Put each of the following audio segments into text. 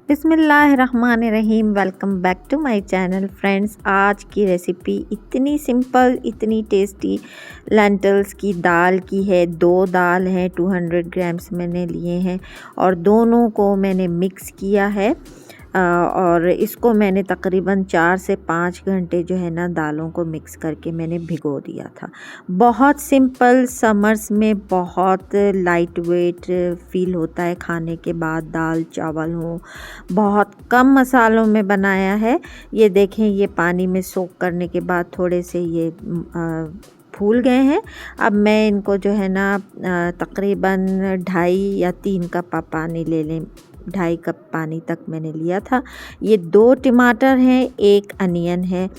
बिस्मिल्लाहिर्रहमानिर्रहीम। Welcome back to my channel friends. आज की रेसिपी इतनी सिंपल इतनी टेस्टी लेंटल्स की दाल की है। 2 दाल हैं, 200 ग्राम्स मैंने लिए हैं और दोनों को मैंने मिक्स किया है और इसको मैंने तकरीबन 4 से 5 घंटे जो है ना दालों को मिक्स करके मैंने भिगो दिया था। बहुत सिंपल, समर्स में बहुत लाइट वेट फील होता है खाने के बाद दाल चावल हो। बहुत कम मसालों में बनाया है। ये देखें, ये पानी में सोक करने के बाद थोड़े से ये फूल गए हैं। अब मैं इनको जो है ना तकरीबन 2.5 या 3 कप पानी ले लें। 2.5 कप पानी तक मैंने लिया था। ये 2 टमाटर हैं, 1 अनियन है।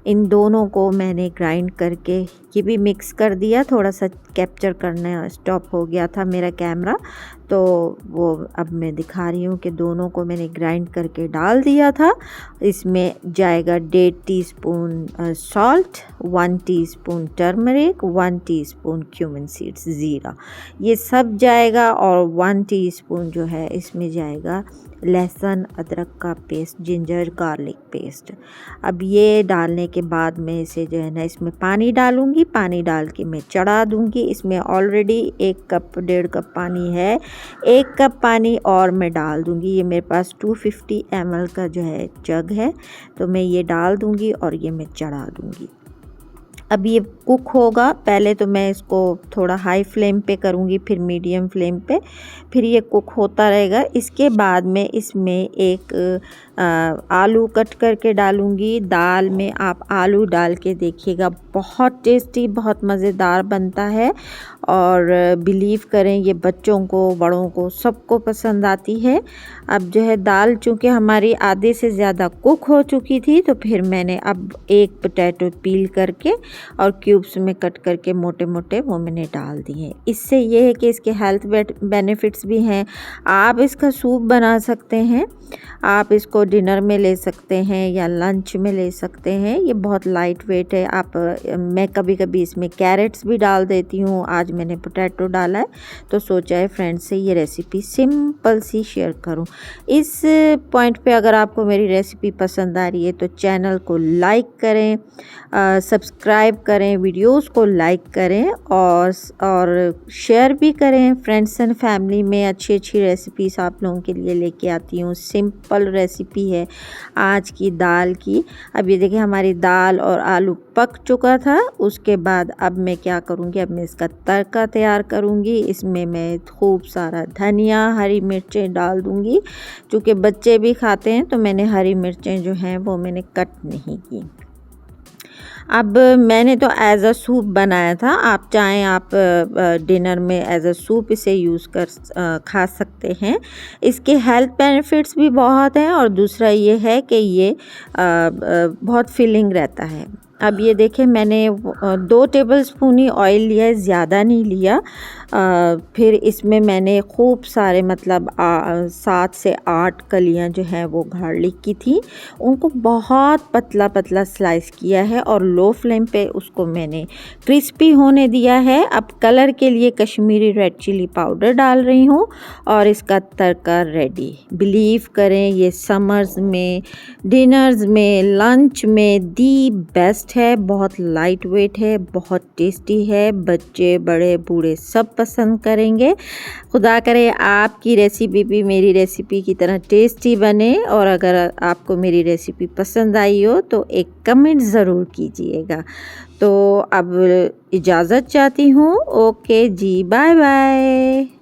इन दोनों को मैंने ग्राइंड करके ये भी मिक्स कर दिया। थोड़ा सा कैप्चर करना स्टॉप हो गया था मेरा कैमरा, तो वो अब मैं दिखा रही हूँ कि दोनों को मैंने ग्राइंड करके डाल दिया था। इसमें जाएगा 1.5 teaspoon salt, 1 teaspoon turmeric, 1 teaspoon cumin seeds ज़ीरा, ये सब जाएगा। और 1 टीस्पून जो है इसमें जाएगा लहसुन अदरक का पेस्ट, जिंजर गार्लिक पेस्ट। अब ये डालने के बाद मैं इसे जो है ना इसमें पानी डालूँगी। पानी डाल के मैं चढ़ा दूँगी। इसमें ऑलरेडी 1 कप 1.5 कप पानी है। 1 कप पानी और मैं डाल दूँगी। ये मेरे पास 250 ml का जो है जग है, तो मैं ये डाल दूँगी और ये मैं चढ़ा दूँगी। अब ये कुक होगा। पहले तो मैं इसको थोड़ा हाई फ्लेम पे करूँगी, फिर मीडियम फ्लेम पे, फिर ये कुक होता रहेगा। इसके बाद मैं इसमें एक आलू कट करके डालूँगी। दाल में आप आलू डाल के देखिएगा, बहुत टेस्टी, बहुत मज़ेदार बनता है। और बिलीव करें, ये बच्चों को, बड़ों को, सबको पसंद आती है। अब जो है दाल चूँकि हमारी आधे से ज़्यादा कुक हो चुकी थी, तो फिर मैंने अब एक पोटैटो पील करके और क्यूब्स में कट करके मोटे मोटे वो मैंने डाल दिए। इससे ये है कि इसके हेल्थ बेनिफिट्स भी हैं। आप इसका सूप बना सकते हैं, आप इसको डिनर में ले सकते हैं या लंच में ले सकते हैं। ये बहुत लाइट वेट है। मैं कभी कभी इसमें कैरेट्स भी डाल देती हूँ। आज मैंने पोटैटो डाला है, तो सोचा है फ्रेंड्स से ये रेसिपी सिंपल सी शेयर करूँ। इस पॉइंट पे अगर आपको मेरी रेसिपी पसंद आ रही है तो चैनल को लाइक करें, सब्सक्राइब करें, वीडियोस को लाइक करें और शेयर भी करें। फ्रेंड्स एंड फैमिली में अच्छी अच्छी रेसिपीज़ आप लोगों के लिए लेके आती हूँ। सिंपल रेसिपी है आज की दाल की। अब ये देखिए, हमारी दाल और आलू पक चुका था। उसके बाद अब मैं क्या करूँगी, अब मैं इसका तड़का तैयार करूँगी। इसमें मैं खूब सारा धनिया, हरी मिर्चें डाल दूँगी। चूँकि बच्चे भी खाते हैं तो मैंने हरी मिर्चें जो हैं वो मैंने कट नहीं की। अब मैंने तो एज अ सूप बनाया था। आप चाहें आप डिनर में एज अ सूप इसे यूज़ कर खा सकते हैं। इसके हेल्थ बेनिफिट्स भी बहुत हैं और दूसरा ये है कि ये बहुत फिलिंग रहता है। अब ये देखें, मैंने 2 टेबलस्पून ही ऑयल लिया है, ज़्यादा नहीं लिया। फिर इसमें मैंने खूब सारे, मतलब 7 से 8 कलियां जो हैं वो गार्लिक की थी, उनको बहुत पतला पतला स्लाइस किया है और लो फ्लेम पे उसको मैंने क्रिस्पी होने दिया है। अब कलर के लिए कश्मीरी रेड चिली पाउडर डाल रही हूँ और इसका तड़का रेडी। बिलीव करें, ये समर्स में, डिनर्स में, लंच में दी बेस्ट है। बहुत लाइट वेट है, बहुत टेस्टी है। बच्चे बड़े बूढ़े सब पसंद करेंगे। खुदा करे आपकी रेसिपी भी मेरी रेसिपी की तरह टेस्टी बने। और अगर आपको मेरी रेसिपी पसंद आई हो तो एक कमेंट ज़रूर कीजिएगा। तो अब इजाज़त चाहती हूँ। ओके जी, बाय बाय।